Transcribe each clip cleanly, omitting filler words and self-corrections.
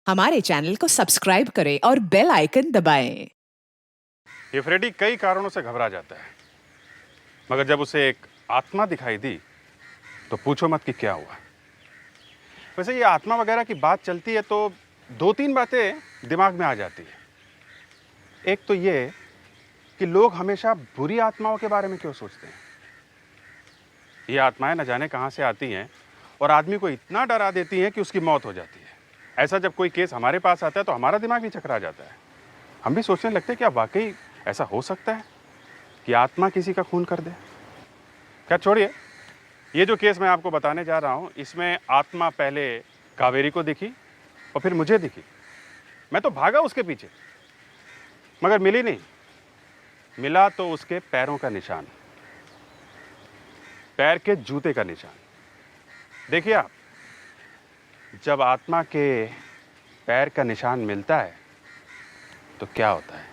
हमारे चैनल को सब्सक्राइब करें और बेल आइकन दबाएं। ये फ्रेडी कई कारणों से घबरा जाता है, मगर जब उसे एक आत्मा दिखाई दी तो पूछो मत कि क्या हुआ। वैसे ये आत्मा वगैरह की बात चलती है तो दो तीन बातें दिमाग में आ जाती है। एक तो ये कि लोग हमेशा बुरी आत्माओं के बारे में क्यों सोचते हैं। ये आत्माएं न जाने कहां से आती हैं और आदमी को इतना डरा देती हैं कि उसकी मौत हो जाती है। ऐसा जब कोई केस हमारे पास आता है तो हमारा दिमाग भी चकरा जाता है। हम भी सोचने लगते हैं क्या वाकई ऐसा हो सकता है कि आत्मा किसी का खून कर दे। क्या छोड़िए, ये जो केस मैं आपको बताने जा रहा हूं, इसमें आत्मा पहले कावेरी को दिखी और फिर मुझे दिखी। मैं तो भागा उसके पीछे, मगर मिली नहीं। मिला तो उसके पैरों का निशान, पैर के जूते का निशान। देखिए आप, जब आत्मा के पैर का निशान मिलता है तो क्या होता है।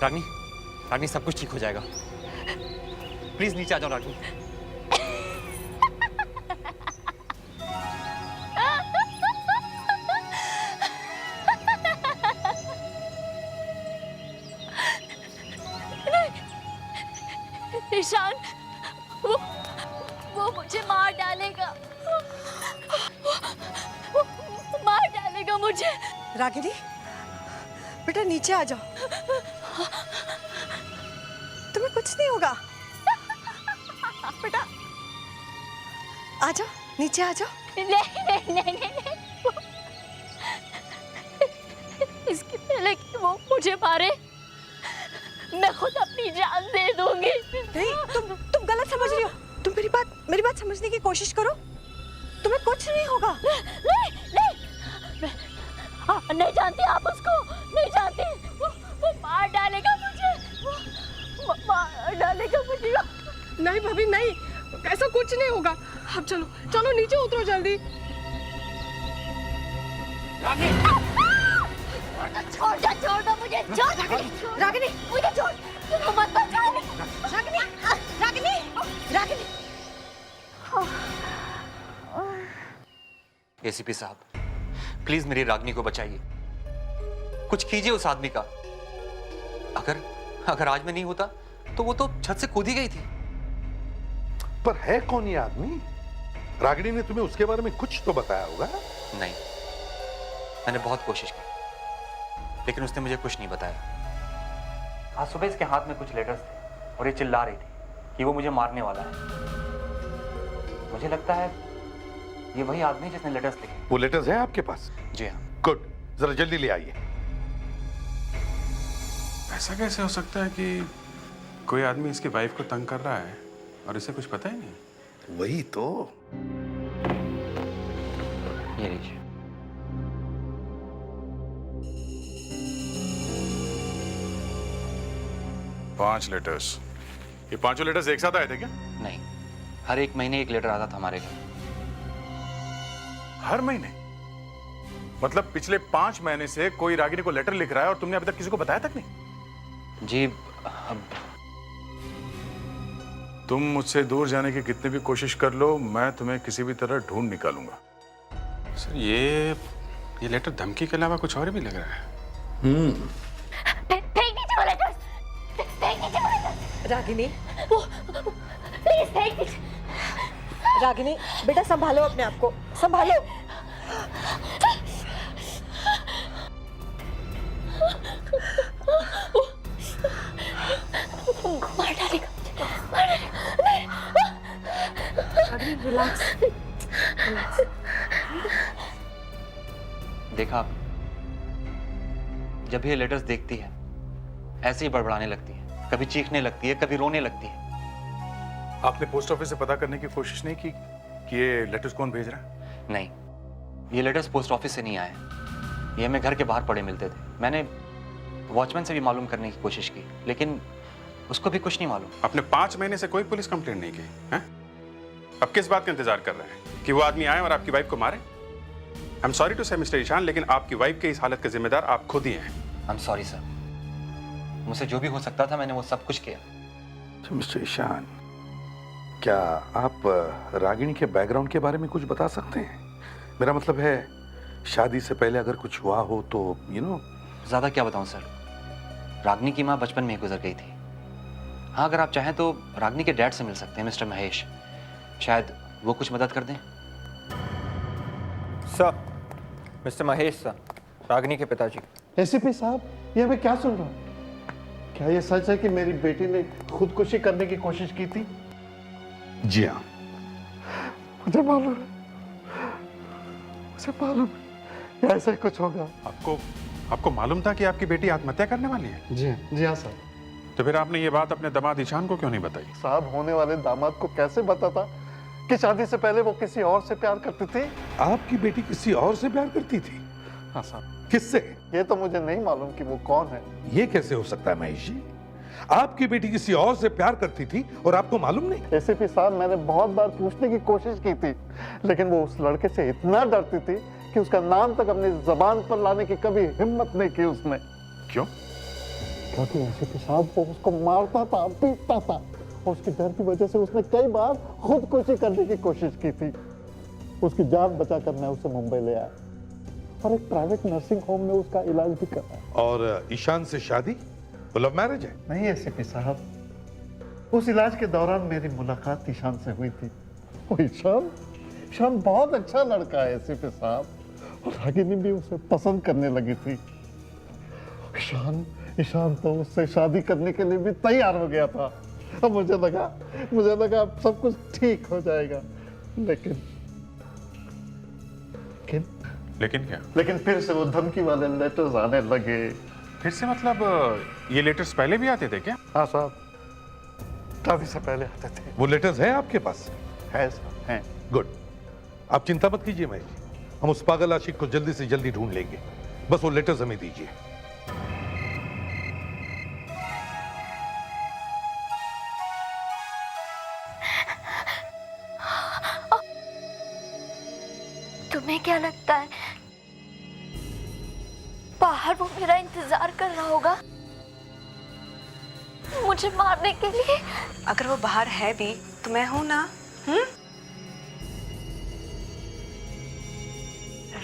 रागनी, रागनी सब कुछ ठीक हो जाएगा। प्लीज नीचे आ जाओ रागनी। ईशान, वो मुझे मार डालेगा। वो मार डालेगा मुझे। रागिनी, बेटा नीचे आ जाओ, तुम्हें कुछ नहीं होगा। बेटा आ जाओ, नीचे आ जाओ। नहीं। इसके पहले कि वो मुझे मारे, मैं खुद अपनी जान दे दूंगी। नहीं, तुम गलत समझ रही हो। तुम मेरी बात समझने की कोशिश करो। तुम्हें कुछ नहीं होगा। नहीं जानती आप उसको, नहीं जानती। वो मार डालेगा मुझे, वो मार डालेगा मुझे। नहीं भाभी नहीं, ऐसा कुछ नहीं होगा। अब चलो चलो नीचे उतरो जल्दी। छोड़ दो मुझे। रागिनी, मुझे छोड़, मत बचाओ। रागिनी। एसीपी साहब, प्लीज मेरी रागनी को बचाइए। कुछ कीजिए उस आदमी का। अगर आज में नहीं होता तो वो तो छत से कूद ही गई थी। पर है कौन ये आदमी? रागिनी ने तुम्हें उसके बारे में कुछ तो बताया होगा। नहीं, मैंने बहुत कोशिश की लेकिन उसने मुझे कुछ नहीं बताया। आज सुबह इसके हाथ में कुछ लेटर्स थे और ये चिल्ला रही थी कि वो मुझे मारने वाला है। मुझे लगता है ये वही आदमी जिसने लेटर्स लिखे। वो लेटर्स हैं आपके पास? जी हाँ। गुड, जरा जल्दी ले आइए। ऐसा कैसे हो सकता है कि कोई आदमी इसकी वाइफ को तंग कर रहा है और इसे कुछ पता ही नहीं। वही तो। ये लीजिए। पांच लेटर्स। ये पांचों लेटर्स एक साथ आए थे क्या? नहीं, हर एक महीने एक लेटर आता था हमारे घर। हर महीने? मतलब पिछले 5 महीने से कोई रागिनी को लेटर लिख रहा है और तुमने अभी तक किसी को बताया तक नहीं? जी, अब तुम मुझसे दूर जाने की कितनी भी कोशिश कर लो, मैं तुम्हें किसी भी तरह ढूंढ निकालूंगा। सर, ये लेटर धमकी के अलावा कुछ और भी लग रहा है। रागिनी, प्लीज रागिनी बेटा संभालो अपने आप को, संभालो। देखा, जब ये लेटर्स देखती है ऐसे ही बड़बड़ाने लगती है, कभी चीखने लगती है, कभी रोने लगती है। आपने पोस्ट ऑफिस से पता करने की कोशिश नहीं की कि ये लेटर्स कौन भेज रहा है? नहीं, ये लेटर्स पोस्ट ऑफिस से नहीं आए, ये हमें घर के बाहर पड़े मिलते थे। मैंने वॉचमैन से भी मालूम करने की कोशिश की, लेकिन उसको भी कुछ नहीं मालूम। आपने 5 महीने से कोई पुलिस कंप्लेंट नहीं की हैं? अब किस बात का इंतजार कर रहे हैं कि वो आदमी आए और आपकी वाइफ को मारे? आई एम सॉरी टू से मिस्टर ईशान, लेकिन आपकी वाइफ के इस हालत के जिम्मेदार आप खुद ही हैं। आई एम सॉरी सर, मुझसे जो भी हो सकता था मैंने वो सब कुछ किया। तो मिस्टर ईशान, क्या आप रागिनी के बैकग्राउंड के बारे में कुछ बता सकते हैं? मेरा मतलब है, शादी से पहले अगर कुछ हुआ हो तो ज्यादा क्या बताऊं सर, रागिनी की माँ बचपन में ही गुजर गई थी। हाँ, अगर आप चाहें तो रागिनी के डैड से मिल सकते हैं, मिस्टर महेश, शायद वो कुछ मदद कर दें। Sir, mister Mahesh sir, Ragini के पिताजी। एसीपी साहब, ये मैं क्या सुन रहा हूँ? क्या ये सच है कि मेरी बेटी ने खुदकुशी करने की कोशिश की थी? जी हाँ, मुझे मालूम है, ऐसा ही कुछ होगा। आपको मालूम था कि आपकी बेटी आत्महत्या करने वाली है? जी हाँ सर। तो फिर आपने ये बात अपने दामाद ईशान को क्यों नहीं बताई? साहब, होने वाले दामाद को कैसे बताता कि शादी से पहले वो किसी और से प्यार करती थी? आपकी बेटी किसी और से प्यार करती थी? हाँ साहब। किससे? ये तो मुझे नहीं मालूम कि वो कौन है। ये कैसे हो सकता है महेश जी? आपकी बेटी किसी और से प्यार करती थी और आपको मालूम नहीं? एसीपी साहब, मैंने बहुत बार पूछने की कोशिश की थी, लेकिन वो उस लड़के से इतना डरती थी कि उसका नाम तक अपनी जबान पर लाने की कभी हिम्मत नहीं की उसने। क्यों? क्योंकि एसीपी साहब वो उसको मारता था, पीटता था, और उसके डर की वजह से उसने कई बार खुदकुशी करने की कोशिश की थी। उसकी जान बचाकर मैं उसे मुंबई ले आया और एक प्राइवेट नर्सिंग होम में उसका इलाज भी कराया। और ईशान से शादी? वो लव मैरिज है? नहीं एसीपी साहब, उस इलाज के दौरान मेरी मुलाकात ईशान से हुई थी। वो ईशान बहुत अच्छा लड़का है एसीपी साहब, और रागिनी भी उसे पसंद करने लगी थी। ईशान तो उससे शादी करने के लिए भी तैयार हो गया था। अब मुझे लगा अब सब कुछ ठीक हो जाएगा, लेकिन क्या? लेकिन फिर से वो धमकी वाले लेटर्स आने लगे। फिर से मतलब ये लेटर्स पहले भी आते थे क्या? हाँ साहब, शादी से पहले आते थे। वो लेटर्स हैं आपके पास? है साहब, हैं। गुड, आप चिंता मत कीजिए महेश जी, हम उस पागल आशिक को जल्दी से जल्दी ढूंढ लेंगे। बस वो लेटर्स हमें दीजिए। तुम्हें क्या लगता है बाहर वो मेरा इंतजार कर रहा होगा मुझे मारने के लिए? अगर वो बाहर है भी तो मैं हूं ना।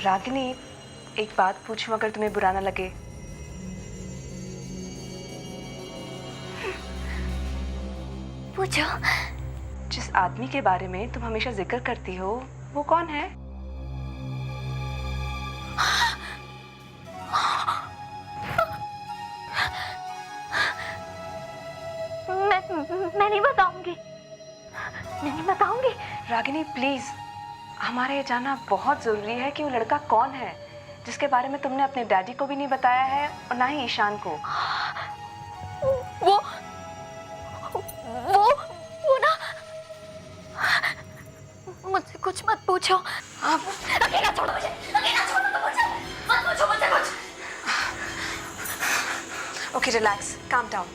रागिनी, एक बात पूछूं अगर तुम्हें बुरा ना लगे? पूछो। जिस आदमी के बारे में तुम हमेशा जिक्र करती हो वो कौन है? मैं नहीं बताऊंगी। रागिनी प्लीज, हमारा ये जानना बहुत जरूरी है कि वो लड़का कौन है जिसके बारे में तुमने अपने डैडी को भी नहीं बताया है और ना ही ईशान को। वो ना, मुझसे कुछ मत पूछो। अकेला छोड़ो मुझे, मत पूछो मुझसे कुछ। Okay, relax, calm down.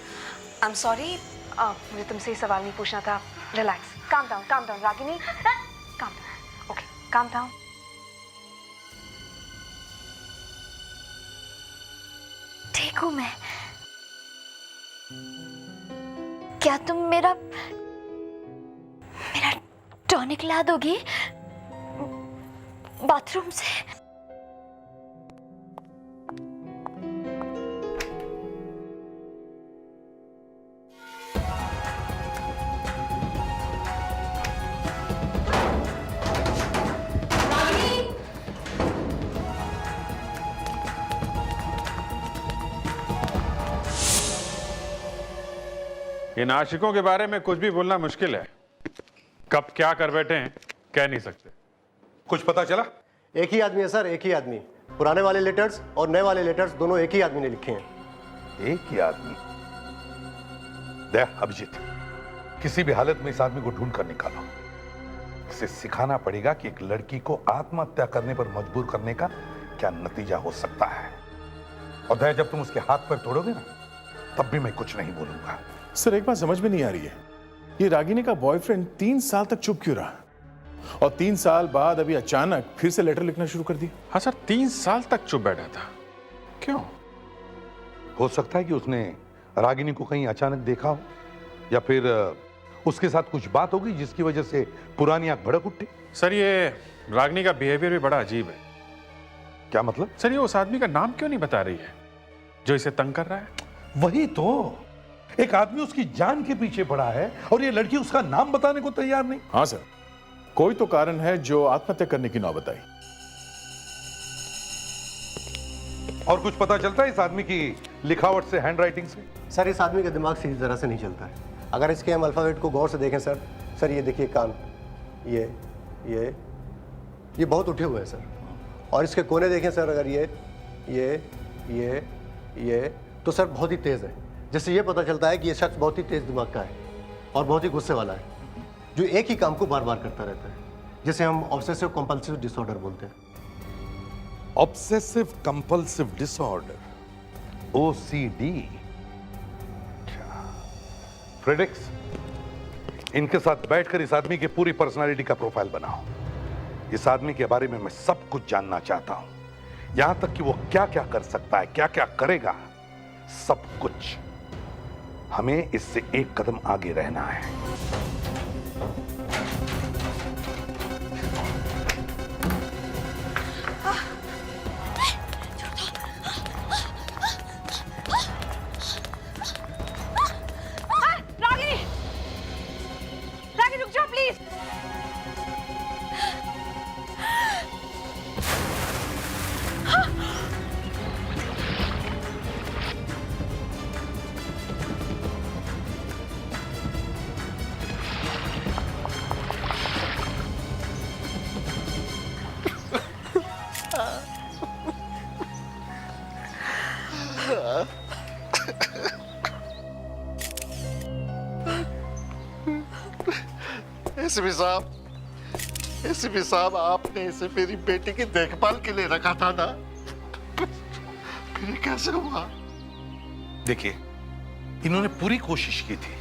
I am sorry, मुझे तुमसे ये सवाल नहीं पूछना था। Relax, calm down Ragini, calm down. Okay, calm down. ठीक हूँ मैं। क्या तुम मेरा टॉनिक ला दोगी बाथरूम से? इन आशिकों के बारे में कुछ भी बोलना मुश्किल है। कब क्या कर बैठे हैं कह नहीं सकते। कुछ पता चला? एक ही आदमी है सर, एक ही आदमी। पुराने वाले लेटर्स और नए वाले लेटर्स दोनों एक ही आदमी ने लिखे हैं। एक ही आदमी? देख अभिजीत, किसी भी हालत में इस आदमी को ढूंढ कर निकालो। इसे सिखाना पड़ेगा कि एक लड़की को आत्महत्या करने पर मजबूर करने का क्या नतीजा हो सकता है। और दया, जब तुम उसके हाथ पर तोड़ोगे ना, तब भी मैं कुछ नहीं बोलूंगा। सर एक बात समझ में नहीं आ रही है, ये रागिनी का बॉयफ्रेंड 3 साल तक चुप क्यों रहा, और 3 साल बाद अभी अचानक फिर से लेटर लिखना शुरू कर दिया? हाँ सर, 3 साल तक चुप बैठा था, क्यों? हो सकता है कि उसने रागिनी को कहीं अचानक देखा हो, या फिर उसके साथ कुछ बात होगी जिसकी वजह से पुरानी आग भड़क उठी। सर ये रागिनी का बिहेवियर भी बड़ा अजीब है। क्या मतलब? सर ये उस आदमी का नाम क्यों नहीं बता रही है जो इसे तंग कर रहा है? वही तो, एक आदमी उसकी जान के पीछे पड़ा है और ये लड़की उसका नाम बताने को तैयार नहीं। हाँ सर, कोई तो कारण है जो आत्महत्या करने की नौबत आई। और कुछ पता चलता है इस आदमी की लिखावट से, हैंडराइटिंग से? सर इस आदमी का दिमाग सीधी तरह से नहीं चलता है। अगर इसके हम अल्फ़ाबेट को गौर से देखें सर ये देखिए कान, ये बहुत उठे हुए हैं सर। और इसके कोने देखें सर, अगर ये तो सर बहुत ही तेज़ है। जिससे ये पता चलता है कि ये शख्स बहुत ही तेज़ दिमाग का है और बहुत ही गुस्से वाला है, जो एक ही काम को बार बार करता रहता है, जिसे हम ऑब्सेसिव कंपल्सिव डिसऑर्डर बोलते हैं। Obsessive compulsive disorder, OCD। Fredericks, इनके साथ बैठकर इस आदमी की पूरी पर्सनालिटी का प्रोफाइल बनाओ। इस आदमी के बारे में मैं सब कुछ जानना चाहता हूं, यहां तक कि वो क्या क्या कर सकता है, क्या क्या करेगा, सब कुछ। हमें इससे एक कदम आगे रहना है। रागिनी रुक जाओ प्लीज। एसीपी साहब, आपने इसे मेरी बेटी की देखभाल के लिए रखा था ना, फिर ये कैसे हुआ? देखिए, इन्होंने पूरी कोशिश की थी,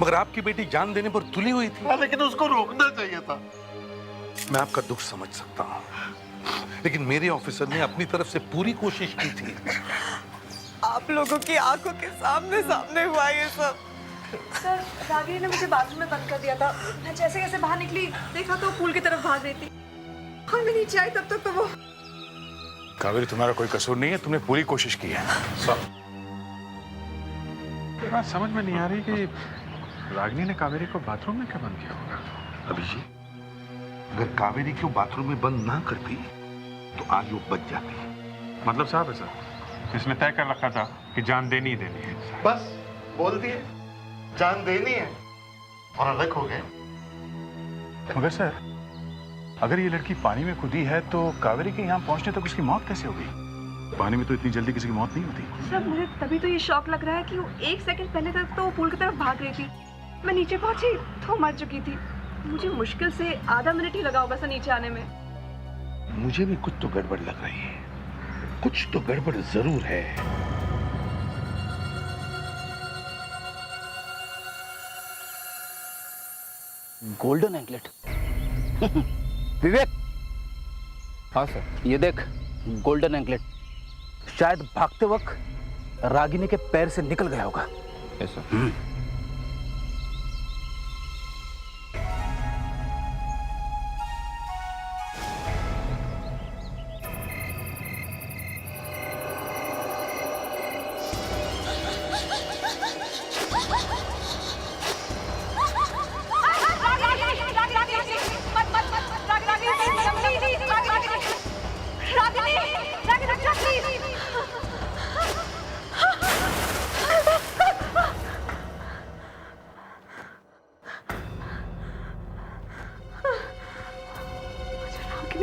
मगर आपकी बेटी जान देने पर तुली हुई थी। लेकिन उसको रोकना चाहिए था। मैं आपका दुख समझ सकता हूं, लेकिन मेरे ऑफिसर ने अपनी तरफ से पूरी कोशिश की थी। आप लोगों की आंखों के सामने हुआ ये सब। सर रागिनी ने मुझे बाथरूम में बंद कर दिया था। मैं जैसे कैसे बाहर निकली, देखा तो पूल की तरफ भाग रही थी और मैं नीचे आई तब तक तो वो। कावेरी, तुम्हारा कोई कसूर नहीं है, तुमने पूरी कोशिश की है। ये बात समझ में नहीं आ रही कि रागिनी ने कावेरी को बाथरूम में क्यों बंद किया होगा? अभिजीत, अगर कावेरी को बाथरूम में बंद ना करती तो आज वो बच जाती। मतलब साहब है सर, इसने तय कर रखा था कि जान देनी ही देनी है। बस बोल दिए जान देनी है और अलग हो गए। मगर सर, अगर ये लड़की पानी में कूदी है तो कावेरी के यहाँ पहुंचने तक उसकी मौत कैसे होगी? पानी में तो इतनी जल्दी किसी की मौत नहीं होती। सर मुझे तभी तो ये शौक लग रहा है कि वो 1 सेकंड पहले तक तो पूल की तरफ भाग रही थी। मैं नीचे पहुंची तो मर चुकी थी। मुझे मुश्किल से आधा मिनट ही लगा होगा सर नीचे आने में। मुझे भी कुछ तो गड़बड़ लग रही है, कुछ तो गड़बड़ जरूर है। Golden anklet. विवेक। हाँ सर। ये देख, गोल्डन एंकलेट शायद भागते वक्त रागिनी के पैर से निकल गया होगा। Yes sir.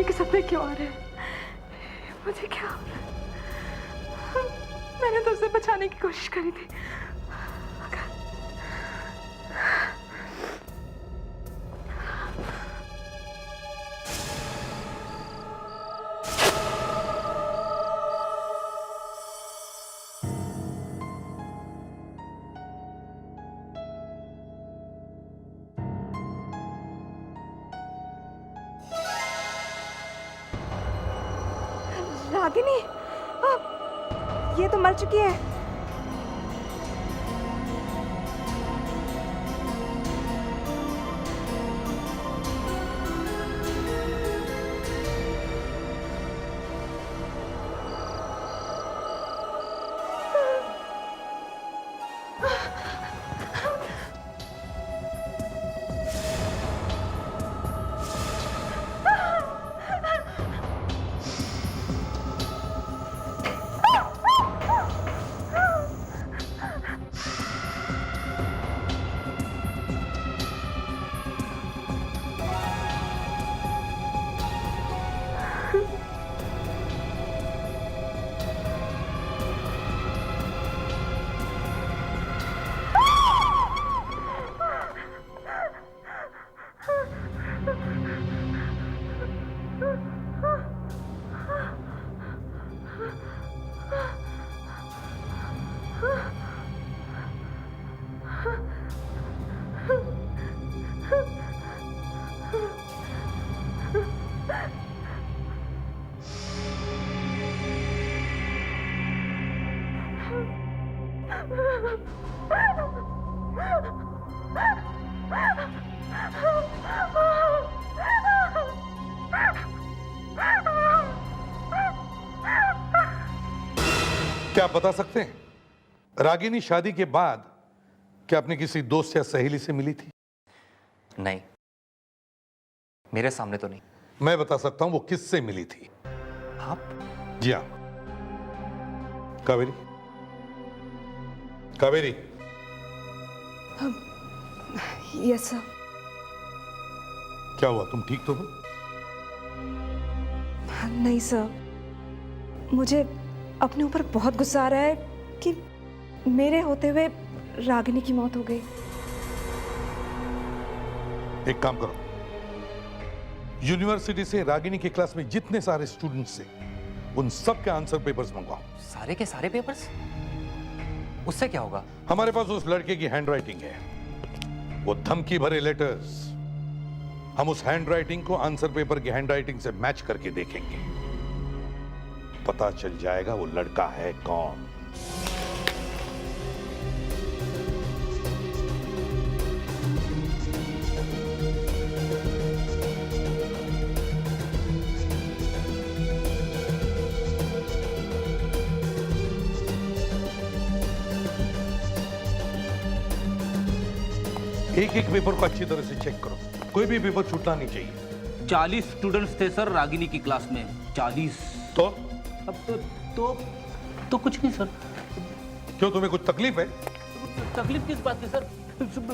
के सपने क्यों आ रहे हैं? मुझे क्या हो रहा है? मैंने तो उसे बचाने की कोशिश करी थी। रागिनी, ये तो मर चुकी है। क्या आप बता सकते हैं रागिनी शादी के बाद क्या अपने किसी दोस्त या सहेली से मिली थी? नहीं, मेरे सामने तो नहीं। मैं बता सकता हूं वो किससे मिली थी। आप? जी हाँ, कावेरी। कावेरी। Yes sir. क्या हुआ, तुम ठीक तो हो? नहीं सर, मुझे अपने ऊपर बहुत गुस्सा आ रहा है कि मेरे होते हुए रागिनी की मौत हो गई। एक काम करो, यूनिवर्सिटी से रागिनी के क्लास में जितने सारे स्टूडेंट्स थे उन सब के आंसर पेपर्स मंगवाओ। सारे के सारे पेपर्स? उससे क्या होगा? हमारे पास उस लड़के की हैंडराइटिंग है, वो धमकी भरे लेटर्स। हम उस हैंडराइटिंग को आंसर पेपर की हैंडराइटिंग से मैच करके देखेंगे, पता चल जाएगा वो लड़का है कौन। एक एक पेपर को अच्छी तरह से चेक करो, कोई भी पेपर छूटना नहीं चाहिए। 40 स्टूडेंट्स थे सर रागिनी की क्लास में। 40। तो अब तो कुछ नहीं सर। क्यों, तुम्हें कुछ तकलीफ है? तकलीफ किस बात की सर?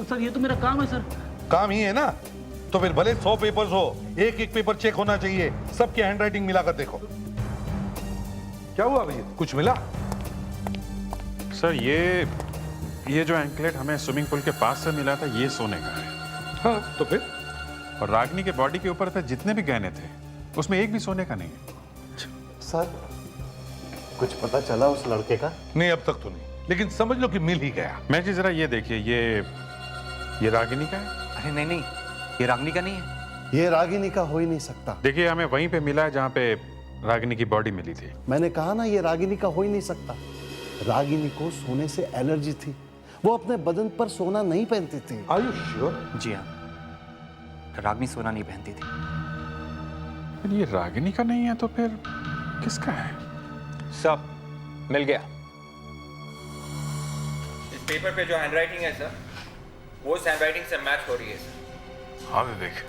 सर ये तो मेरा काम है सर। काम ही है ना, तो फिर भले 100 पेपर्स हो, एक एक पेपर चेक होना चाहिए। सबकी हैंडराइटिंग मिलाकर देखो। क्या हुआ भैया, कुछ मिला? सर ये जो एंकलेट हमें स्विमिंग पूल के पास से मिला था, ये सोने का है। हाँ, तो फिर? और रागिनी के बॉडी के ऊपर थे जितने भी गहने थे, उसमें एक भी सोने का नहीं है। सर, कुछ पता चला उस लड़के का? नहीं, अब तक तो नहीं, लेकिन समझ लो कि मिल ही गया। मैं जी जरा ये देखिए, ये रागिनी का है। अरे नहीं नहीं, ये रागिनी का नहीं है। ये रागिनी का हो ही नहीं सकता। देखिए, हमें वहीं पे मिला है जहाँ पे रागिनी की बॉडी मिली थी। मैंने कहा ना, ये रागिनी का हो ही नहीं सकता। रागिनी को सोने से एलर्जी थी, वो अपने बदन पर सोना नहीं पहनती थी। Are you sure? जी हाँ, रागिनी सोना नहीं पहनती थी। फिर ये रागिनी का नहीं है तो फिर किसका है? सब मिल गया। इस पेपर पे जो हैंडराइटिंग है सर, वो उस हैंडराइटिंग से मैच हो रही है सर। हाँ विवेक,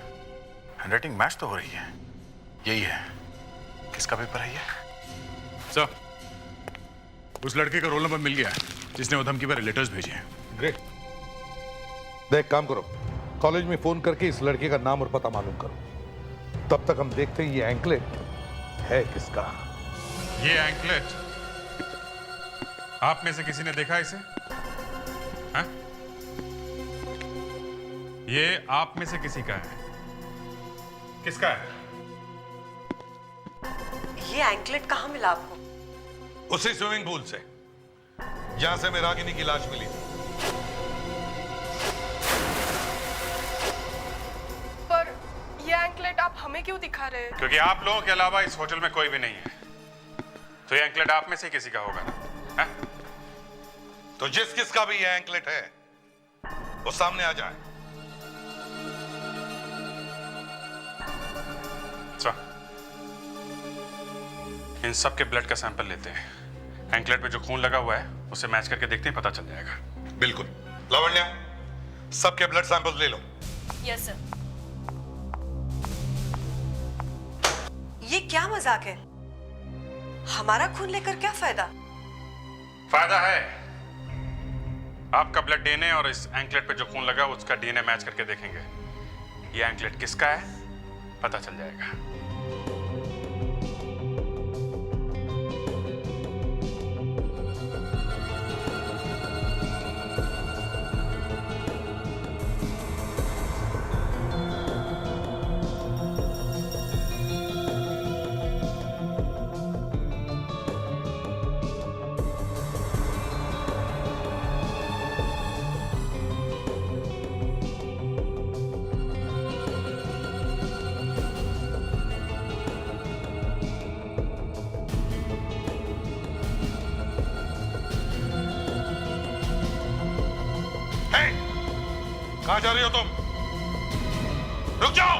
हैंडराइटिंग मैच तो हो रही है। यही है। किसका पेपर है ये? सर, उस लड़के का रोल नंबर मिल गया है जिसने वो धमकी भरे लेटर्स भेजे हैं। ग्रेट। देख, काम करो, कॉलेज में फोन करके इस लड़के का नाम और पता मालूम करो। तब तक हम देखते हैं ये एंकलेट है किसका। ये एंकलेट आप में से किसी ने देखा इसे? हाँ? ये आप में से किसी का है? किसका है? ये एंकलेट कहाँ मिला आपको? उसी स्विमिंग पूल से, जहां से मैं रागिनी की लाश मिली थी। पर ये एंकलेट आप हमें क्यों दिखा रहे हैं? क्योंकि आप लोगों के अलावा इस होटल में कोई भी नहीं है, तो ये एंकलेट आप में से किसी का होगा ना? हाँ? तो जिस किसका भी ये एंकलेट है वो सामने आ जाए। इन सब के ब्लड का सैंपल लेते हैं। एंकलेट पे जो खून लगा हुआ है उसे मैच करके देखते हैं, पता चल जाएगा। बिल्कुल। लावण्या, सबके ब्लड सैंपल्स ले लो। Yes sir. ये क्या मजाक है? हमारा खून लेकर क्या फायदा? फायदा है। आपका ब्लड डीएनए और इस एंकलेट पे जो खून लगा उसका डीएनए मैच करके देखेंगे। ये एंकलेट किसका है पता चल जाएगा। कहां जा रही हो तुम? रुक जाओ।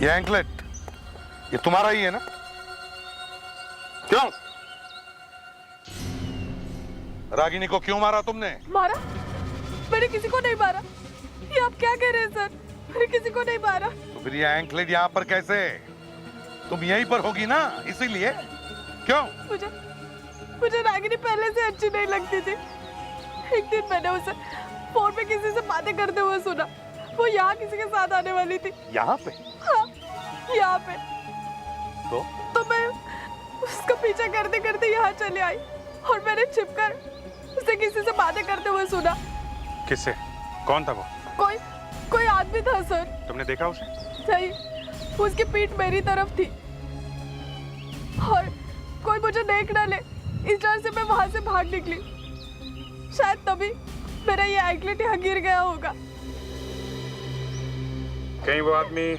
ये एंकलेट ये तुम्हारा ही है ना? क्यों? रागिनी को क्यों मारा तुमने? मारा? मैंने किसी को नहीं मारा। ये आप क्या कह रहे हैं सर? मैंने किसी को नहीं मारा। तो फिर ये एंकलेट यहाँ पर कैसे? तुम यहीं पर होगी ना, इसीलिए। क्यों? मुझे रागिनी पहले से अच्छी नहीं लगती थी। एक दिन मैंने उसे फोन पे किसी से बातें करते हुए सुना। वो यहाँ किसी के साथ आने वाली थी। यहाँ पे? हाँ, यहाँ पे। तो मैं उसका पीछा करते करते यहाँ चले आई और मैंने छिपकर उसे किसी से बातें करते हुए सुना। किससे? कौन था वो? कोई आदमी था सर। तुमने देखा उसे? नहीं, उसकी पीठ मेरी तरफ थी और कोई मुझे देख ना ले इस डर से मैं वहां से भाग निकली। शायद तभी मेरा ये एंकलेट यहाँ गिर गया होगा। कहीं वो आदमी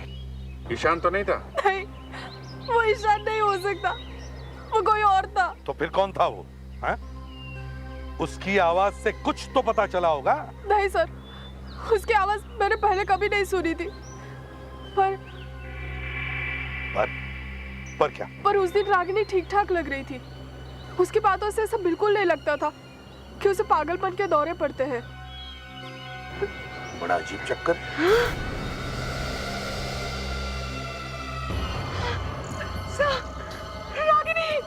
ईशान तो नहीं था? नहीं, वो ईशान नहीं हो सकता। वो कोई और था। तो फिर कौन था वो? है? उसकी आवाज से कुछ तो पता चला होगा। नहीं सर, उसकी आवाज मैंने पहले कभी नहीं सुनी थी। पर क्या? पर उस दिन रागिनी ठीक ठाक लग रही थी। उसकी बातों से ऐसा बिल्कुल नहीं लगता था कि उसे पागलपन के दौरे पड़ते हैं। बड़ा अजीब चक्कर। रागिनी!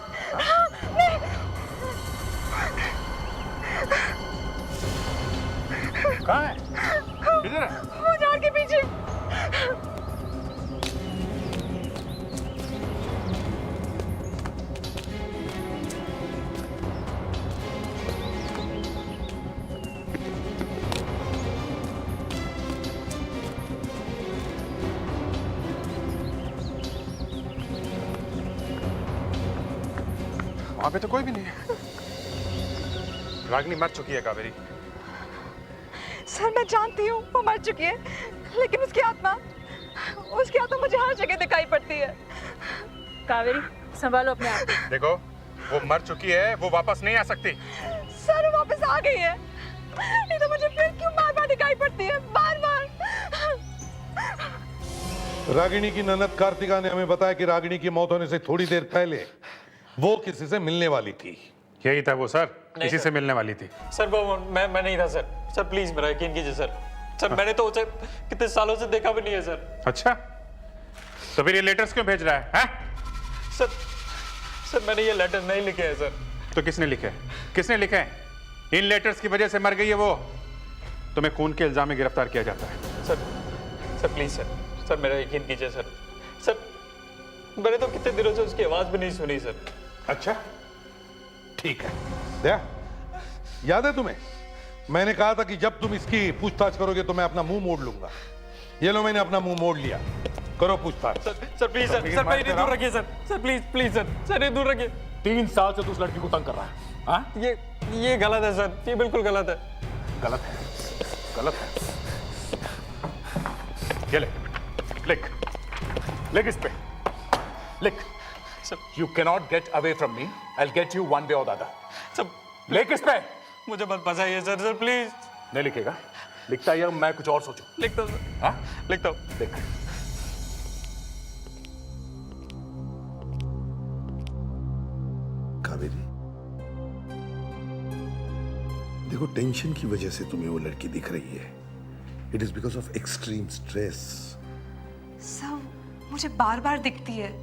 कहाँ है? किधर है? वो झाड़ के पीछे। वहां पे तो कोई भी नहीं है। रागिनी मर चुकी है कावेरी। सर मैं जानती हूँ वो मर चुकी है, लेकिन उसकी आत्मा मुझे हर जगह दिखाई पड़ती है। कावेरी संभालो अपने आप को। देखो वो मर चुकी है, वो वापस नहीं आ सकती। सर वो वापस आ गई है, नहीं तो मुझे फिर क्यों बार बार दिखाई पड़ती है? बार बार। रागिनी की ननद कार्तिका ने हमें बताया कि रागिनी की मौत होने से थोड़ी देर पहले वो किसी से मिलने वाली थी। यही था वो सर, इसी से मिलने वाली थी। सर वो मैं नहीं था सर। सर प्लीज मेरा यकीन कीजिए सर। सर मैंने तो उसे कितने सालों से देखा भी नहीं है सर। अच्छा, तो फिर ये लेटर्स क्यों भेज रहा है, हैं? सर मैंने ये लेटर नहीं लिखे हैं सर। तो किसने लिखे, किसने लिखे हैं? इन लेटर्स की वजह से मर गई है वो। तुम्हें खून के इल्जाम में गिरफ्तार किया जाता है। सर प्लीज सर मेरा यकीन कीजिए सर। सर मैंने तो कितने दिनों से उसकी आवाज भी नहीं सुनी सर। अच्छा ठीक है, दया याद है तुम्हें, मैंने कहा था कि जब तुम इसकी पूछताछ करोगे तो मैं अपना मुंह मोड़ लूंगा। ये लो, मैंने अपना मुंह मोड़ लिया। करो पूछताछ। सर प्लीज सर मेरी दूर रखिए सर प्लीज सर ये दूर रखिए। 3 साल से तू उस लड़की को तंग कर रहा है, हाँ? ये गलत है सर, ये बिल्कुल गलत है। गलत है, गलत है। ये ले, लिख, लिख इस पे, लिख। You cannot get away from me. I'll get you one way or the other. Sir लिख इस पे। मुझे मत फंसाइए सर प्लीज। नहीं लिखेगा, लिखता है या मैं कुछ और सोचूं? लिखता हूँ सर, हाँ? लिखता हूँ। लिख। कावेरी, देखो टेंशन की वजह से तुम्हें वो लड़की दिख रही है। It is because of extreme stress. सब मुझे बार बार दिखती है।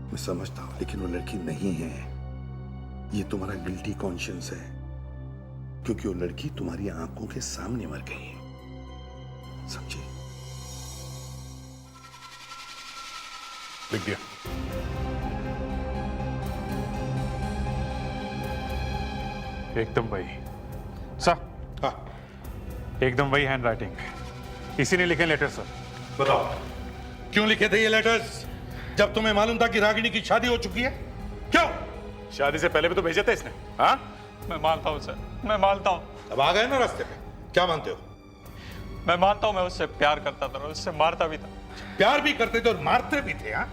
मैं समझता हूं, लेकिन वो लड़की नहीं है। ये तुम्हारा गिल्टी कॉन्शियंस है, क्योंकि वो लड़की तुम्हारी आंखों के सामने मर गई है। समझे? लिख दिया। एकदम वही सर। हाँ, एकदम वही हैंड राइटिंग, इसी ने लिखे लेटर सर। बताओ क्यों लिखे थे ये लेटर्स, जब तुम्हें मालूम था कि रागिनी की शादी हो चुकी है? क्यों? शादी से पहले भी तो भेजे थे इसने, हाँ? मैं मानता हूँ सर, मैं मानता हूँ। अब आ गए ना रास्ते पे, क्या मानते हो? मैं मानता हूँ मैं उससे प्यार करता था और उससे मारता भी था। प्यार भी करते थे और मारते भी थे, हाँ?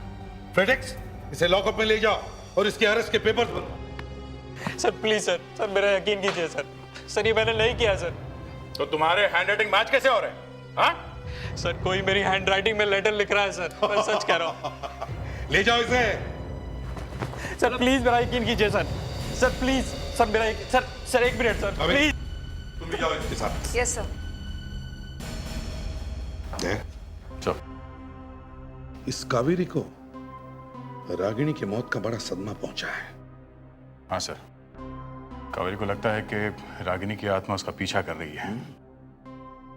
फेडेक्स, इसे लॉकअप में ले जाओ और इसके अरेस्ट के पेपर्स बनवाओ। सर प्लीज सर मेरा यकीन कीजिए सर ये मैंने नहीं किया सर। तो तुम्हारे हैंड राइटिंग मैच कैसे हो रहे हैं, हाँ? सर कोई मेरी हैंड राइटिंग में लेटर लिख रहा है सर, मैं सच कह रहा हूँ। ले जाओ इसे। सर प्लीज मेरा यकीन कीजिए सर प्लीज सर मेरा सर 1 मिनट सर प्लीज। तुम भी जाओ इसके साथ। Yes sir. चलो। इस कावेरी को रागिनी की मौत का बड़ा सदमा पहुंचा है। हाँ सर, कावेरी को लगता है कि रागिनी की आत्मा उसका पीछा कर रही है।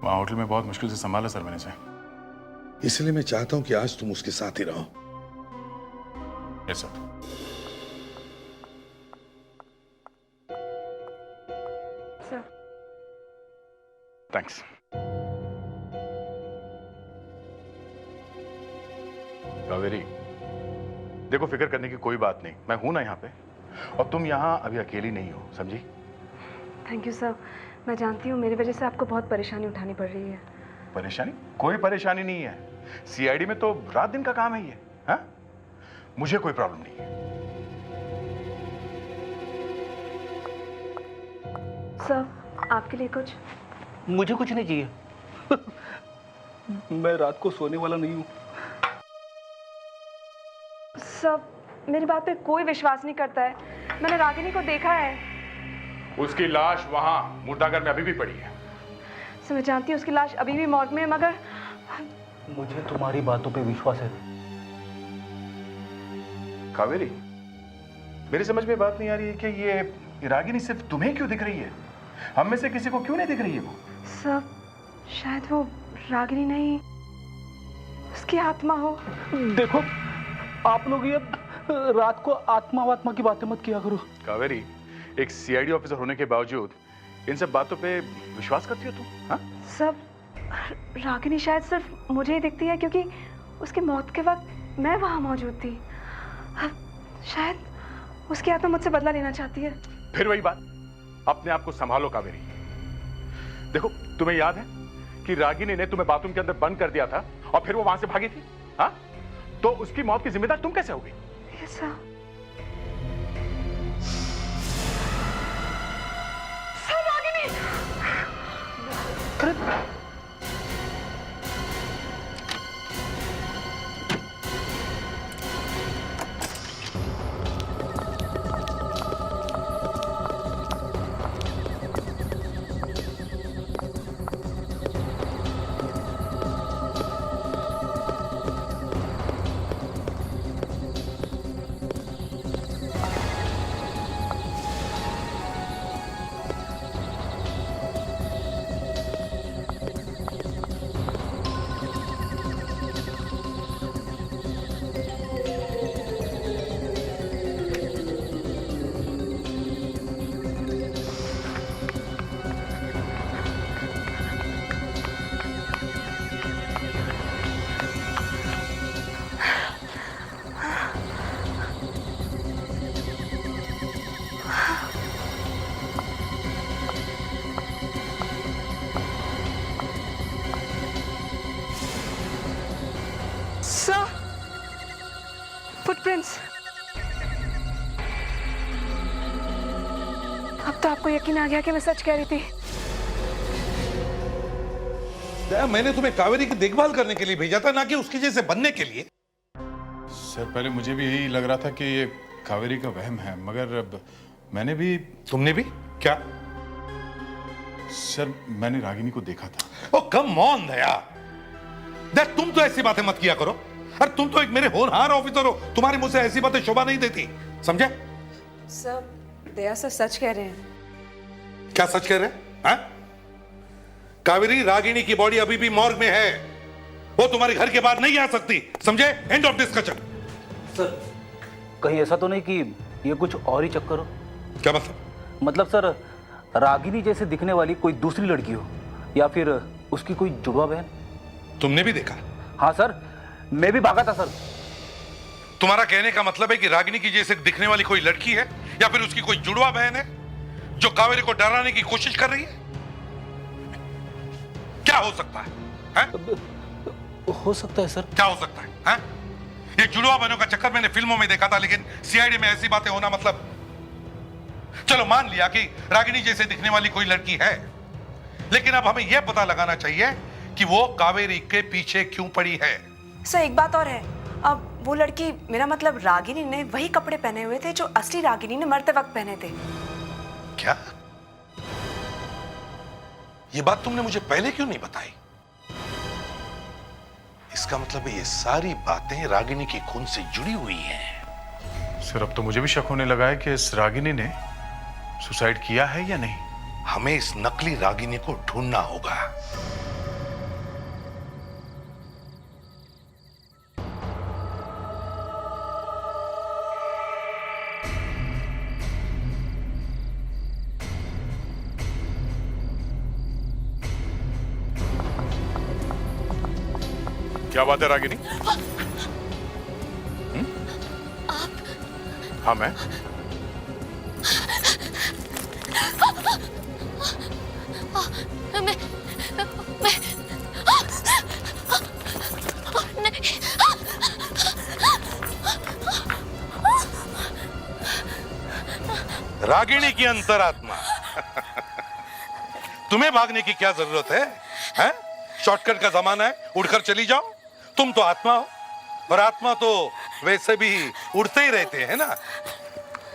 वहाँ होटल में बहुत मुश्किल से संभाला सर मैंने से। इसलिए मैं चाहता हूं कि आज तुम उसके साथ ही रहो। Yes sir. थैंक्स। कावेरी, देखो फिक्र करने की कोई बात नहीं, मैं हूं ना यहाँ पे, और तुम यहाँ अभी अकेली नहीं हो, समझी? Thank you sir. मैं जानती हूँ मेरी वजह से आपको बहुत परेशानी उठानी पड़ रही है। परेशानी? कोई परेशानी नहीं है। सीआईडी में तो रात दिन का काम है ये, हाँ? मुझे कोई प्रॉब्लम नहीं है। सर आपके लिए कुछ? मुझे कुछ नहीं चाहिए। मैं रात को सोने वाला नहीं हूँ। सब मेरी बात पे कोई विश्वास नहीं करता है। मैंने रागिनी को देखा है। उसकी लाश वहां मुर्दाघर में अभी भी पड़ी है। सर मैं जानती हूँ उसकी लाश अभी भी मॉर्ग में है, मगर मुझे तुम्हारी बातों पे विश्वास है। कावेरी, मेरी समझ में बात नहीं आ रही है कि ये रागिनी सिर्फ तुम्हें क्यों दिख रही है, हम में से किसी को क्यों नहीं दिख रही है वो? सब शायद वो रागिनी नहीं, उसकी आत्मा हो। देखो आप लोग ये रात को आत्मा वात्मा की बातें मत किया करो। कावेरी, एक सीआईडी ऑफिसर होने के बावजूद इन सब बातों पे विश्वास करती हो तुम, हाँ? सब रागिनी शायद सिर्फ मुझे ही दिखती है क्योंकि उसकी मौत के वक्त मैं वहां मौजूद थी। शायद उसकी आत्मा मुझसे बदला लेना चाहती है। फिर वही बात, अपने आप को संभालो कावेरी। देखो तुम्हें याद है कि रागिनी ने तुम्हें बाथरूम के अंदर बंद कर दिया था और फिर वो वहां से भागी थी, हाँ? तो उसकी मौत की जिम्मेदार तुम कैसे हो गई? ऐसा फुटप्रिंट्स। अब तो आपको यकीन आ गया कि मैं सच कह रही थी। मैंने तुम्हें कावेरी की देखभाल करने के लिए भेजा था, ना कि उसकी जैसे बनने के लिए। सर पहले मुझे भी यही लग रहा था कि ये कावेरी का वहम है, मगर अब मैंने भी। तुमने भी क्या? सर मैंने रागिनी को देखा था। ओ कम ऑन दया, देख तुम तो ऐसी बातें मत किया करो। अरे तुम तो एक मेरे होनहार ऑफिसर हो, तुम्हारी मुझसे ऐसी बातें शोभा नहीं देती, समझे? सर दया सर सच कह रहे हैं। क्या सच कह रहे हैं? हाँ? कावेरी, रागिनी की बॉडी अभी भी मॉर्ग में है, वो तुम्हारे घर के बाहर नहीं आ सकती, समझे? End of discussion. सर कहीं ऐसा तो नहीं कि ये कुछ और ही चक्कर हो? क्या मतलब? मतलब सर रागिनी जैसे दिखने वाली कोई दूसरी लड़की हो, या फिर उसकी कोई जुड़वा बहन। तुमने भी देखा? हाँ सर, मैं भी भागा था सर। तुम्हारा कहने का मतलब है कि रागिनी की जैसे दिखने वाली कोई लड़की है, या फिर उसकी कोई जुड़वा बहन है जो कावेरी को डराने की कोशिश कर रही है? क्या हो सकता है? हो सकता है सर। क्या हो सकता है? हाँ? ये जुड़वा बहनों का चक्कर मैंने फिल्मों में देखा था, लेकिन सीआईडी में ऐसी बातें होना मतलब। चलो मान लिया कि रागिनी जैसे दिखने वाली कोई लड़की है, लेकिन अब हमें यह पता लगाना चाहिए कि वो कावेरी के पीछे क्यों पड़ी है। सर एक बात और है, अब वो लड़की, मेरा मतलब रागिनी ने वही कपड़े पहने हुए थे जो असली रागिनी ने मरते वक्त पहने थे। क्या? ये बात तुमने मुझे पहले क्यों नहीं बताई? इसका मतलब है ये सारी बातें रागिनी के खून से जुड़ी हुई हैं। सर अब तो मुझे भी शक होने लगा है कि इस रागिनी ने सुसाइड किया है या नहीं। हमें इस नकली रागिनी को ढूंढना होगा। क्या बात है रागिनी? आप? हाँ मैं। रागिनी की अंतरात्मा। तुम्हें भागने की क्या जरूरत है? हैं? शॉर्टकट का जमाना है, उड़कर चली जाओ। तुम तो आत्मा हो, और आत्मा तो वैसे भी उड़ते ही रहते हैं ना।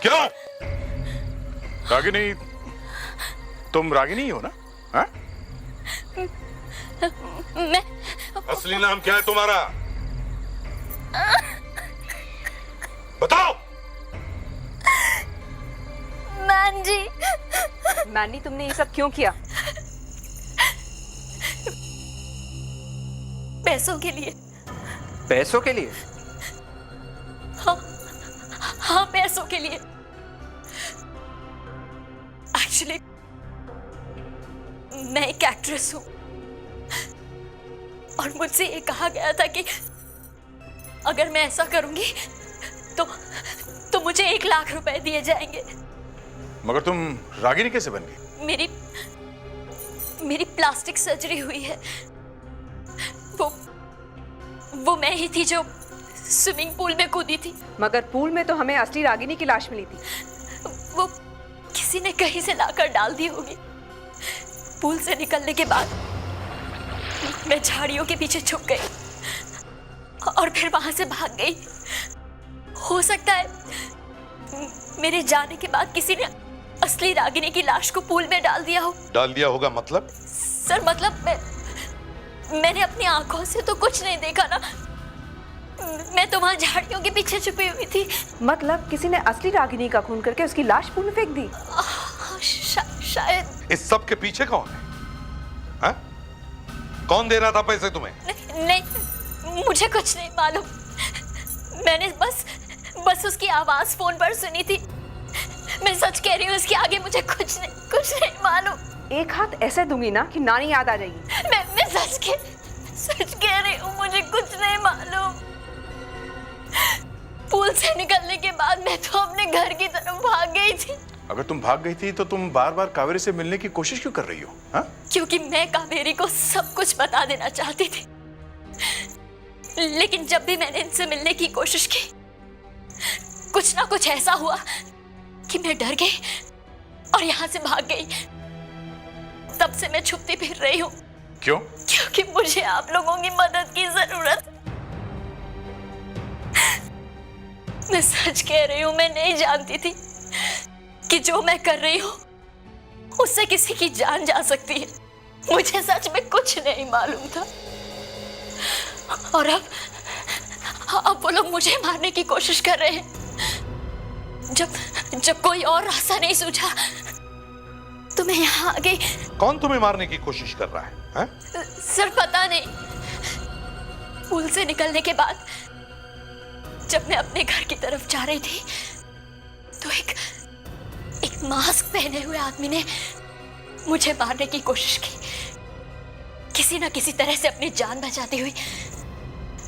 क्यों? रागिनी, तुम रागिनी ही हो ना? हाँ? मैं। असली नाम क्या है तुम्हारा? बताओ। मैंजी। मैनी, तुमने ये सब क्यों किया? पैसों के लिए। पैसों के लिए? हाँ पैसों के लिए। एक्चुअली मैं एक एक्ट्रेस हूं, और मुझसे ये कहा गया था कि अगर मैं ऐसा करूंगी तो मुझे 1 लाख रुपए दिए जाएंगे। मगर तुम रागिनी कैसे बन गई? मेरी प्लास्टिक सर्जरी हुई है। वो मैं ही थी जो स्विमिंग पूल में कूदी थी। मगर पूल में तो हमें असली रागिनी की लाश मिली थी। वो किसी ने कहीं से लाकर डाल दी होगी। पूल से निकलने के बाद मैं झाड़ियों के पीछे छुप गई और फिर वहां से भाग गई। हो सकता है मेरे जाने के बाद किसी ने असली रागिनी की लाश को पूल में डाल दिया हो। डाल दिया होगा मतलब? सर मतलब मैंने अपनी आंखों से तो कुछ नहीं देखा ना, मैं तो वहां झाड़ियों के पीछे छुपी हुई थी। मतलब किसी ने असली रागिनी का खून करके उसकी लाश पूल में फेंक दी? शायद। इस सब के पीछे कौन है? हाँ? कौन दे रहा था पैसे तुम्हें? नहीं, मुझे कुछ नहीं मालूम। मैंने बस उसकी आवाज फोन पर सुनी थी। मैं सच कह रही हूँ, उसके आगे मुझे कुछ नहीं मालूम। एक हाथ ऐसे दूंगी ना कि नानी याद आ जाएगी। मैं सच कह रही हूँ, मुझे कुछ नहीं मालूम। पूल से निकलने के बाद मैं तो अपने घर की तरफ भाग गई थी। अगर तुम भाग गई थी तो तुम बार बार कावेरी से मिलने की कोशिश क्यों कर रही हो? हाँ? क्योंकि मैं कावेरी को सब कुछ बता देना चाहती थी। लेकिन जब भी मैंने इनसे मिलने की कोशिश की कुछ ना कुछ ऐसा हुआ कि मैं डर गई और यहाँ से भाग गई। तब से मैं छुपती फिर रही हूँ। क्यों? क्योंकि मुझे आप लोगों की मदद की जरूरत। मैं सच कह रही हूँ, मैं नहीं जानती थी कि जो मैं कर रही हूँ उससे किसी की जान जा सकती है। मुझे सच में कुछ नहीं मालूम था। और अब वो लोग मुझे मारने की कोशिश कर रहे हैं। जब कोई और रास्ता नहीं सूझा तो मैं यहाँ आ गई। कौन तुम्हें मारने की कोशिश कर रहा है? सर पता नहीं, पुल से निकलने के बाद जब मैं अपने घर की तरफ जा रही थी तो एक मास्क पहने हुए आदमी ने मुझे मारने की कोशिश की। किसी ना किसी तरह से अपनी जान बचाती हुई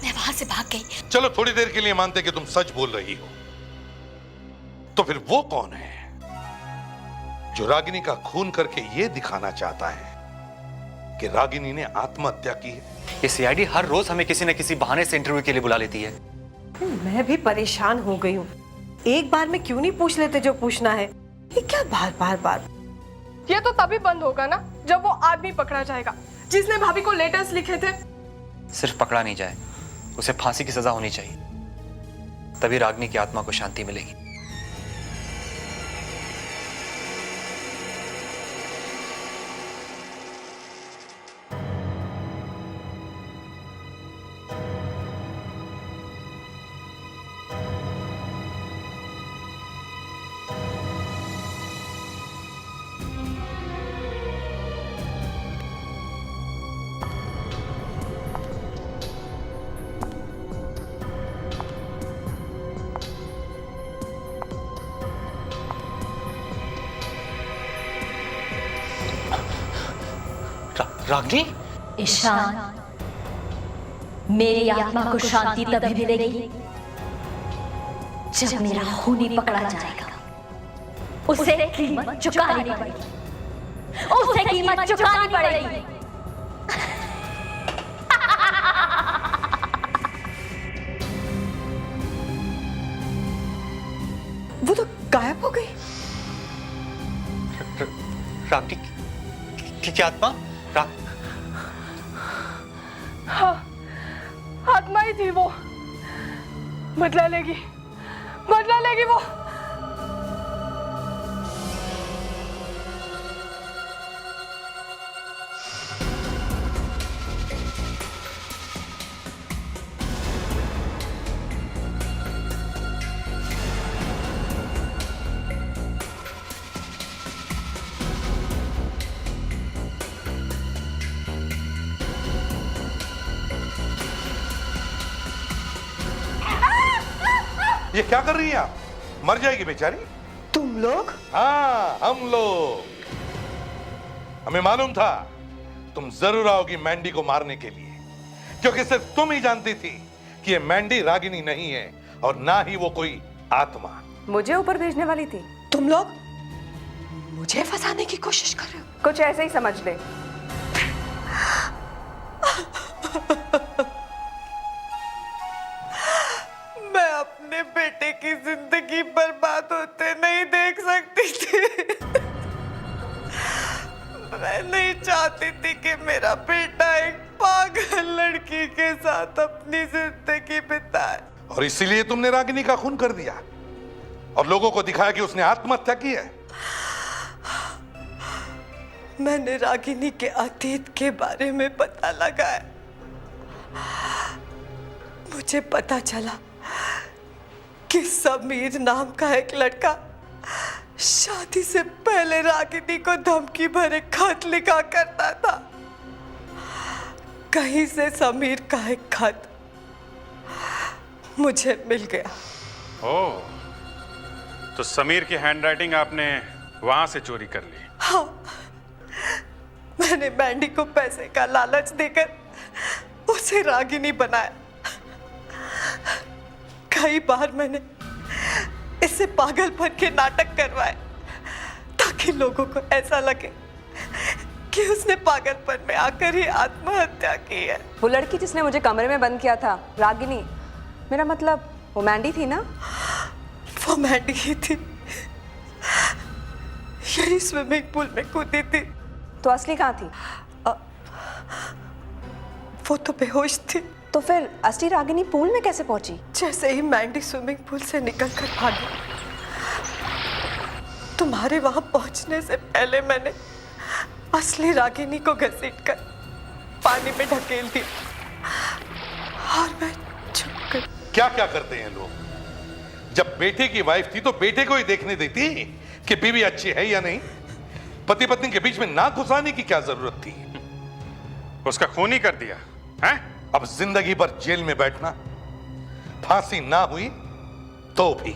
मैं वहां से भाग गई। चलो थोड़ी देर के लिए मानते कि तुम सच बोल रही हो, तो फिर वो कौन है जो रागिनी का खून करके ये दिखाना चाहता है कि रागिनी ने आत्महत्या की है? ये सीआईडी हर रोज हमें किसी न किसी बहाने से इंटरव्यू के लिए बुला लेती है। मैं भी परेशान हो गई हूँ। एक बार में क्यों नहीं पूछ लेते जो पूछना है? ये क्या बार बार बार? ये तो तभी बंद होगा ना जब वो आदमी पकड़ा जाएगा जिसने भाभी को लेटर्स लिखे थे। सिर्फ पकड़ा नहीं जाए, उसे फांसी की सजा होनी चाहिए, तभी रागिनी की आत्मा को शांति मिलेगी। रागिनी? ईशान, मेरी आत्मा को शांति तभी मिलेगी जब मेरा खून ही पकड़ा जाएगा। उसे कीमत चुकानी पड़ेगी, उसे कीमत चुकानी पड़ेगी। वो तो गायब हो गई। रागिनी की आत्मा? हाँ, आत्मा ही थी वो। बदला लेगी वो। ये क्या कर रही हैं आप? मर जाएगी बेचारी। तुम लोग? हाँ, हम लोग। हमें मालूम था तुम जरूर आओगी मैंडी को मारने के लिए, क्योंकि सिर्फ तुम ही जानती थी कि ये मैंडी रागिनी नहीं है और ना ही वो कोई आत्मा। मुझे ऊपर भेजने वाली थी। तुम लोग मुझे फंसाने की कोशिश कर रहे हो? कुछ ऐसे ही समझ ले। मैं अपने बेटे की जिंदगी बर्बाद होते नहीं देख सकती थी। मैं नहीं चाहती थी कि मेरा बेटा एक पागल लड़की के साथ अपनी जिंदगी बिताए। और इसीलिए तुमने रागिनी का खून कर दिया और लोगों को दिखाया कि उसने आत्महत्या की है। मैंने रागिनी के अतीत के बारे में पता लगाया। मुझे पता चला कि समीर नाम का एक लड़का शादी से पहले रागिनी को धमकी भरे खत लिखा करता था। कहीं से समीर का एक खत मुझे मिल गया। ओह, तो समीर की हैंडराइटिंग आपने वहां से चोरी कर ली? हाँ, मैंने मैंडी को पैसे का लालच देकर उसे रागिनी बनाया। कई बार मैंने इससे पागलपन के नाटक करवाए ताकि लोगों को ऐसा लगे कि उसने पागलपन में आकर ही आत्महत्या की है। वो लड़की जिसने मुझे कमरे में बंद किया था, रागिनी, मेरा मतलब वो मैंडी थी ना? वो वो मैंडी ही थी, यही स्विमिंग पूल में कूदी थी। तो असली कहाँ थी? वो तो बेहोश थी। तो फिर असली रागिनी पूल में कैसे पहुंची? जैसे ही मैंडी स्विमिंग पूल से निकलकर भागी, तुम्हारे वहां पहुंचने से पहले मैंने असली रागिनी को घसीटकर पानी में ढकेल दिया और मैं छुप गई। क्या क्या करते हैं लोग? जब बेटे की वाइफ थी तो बेटे को ही देखने देती कि बीवी अच्छी है या नहीं। पति पत्नी के बीच में नाक घुसाने की क्या जरूरत थी? उसका खून ही कर दिया है? अब जिंदगी भर जेल में बैठना, फांसी ना हुई तो भी।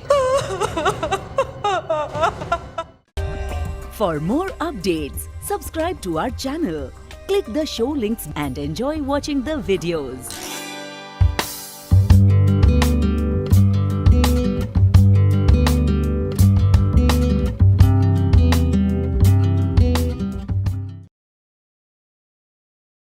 For more updates, subscribe to our channel, click the show links and enjoy watching the videos.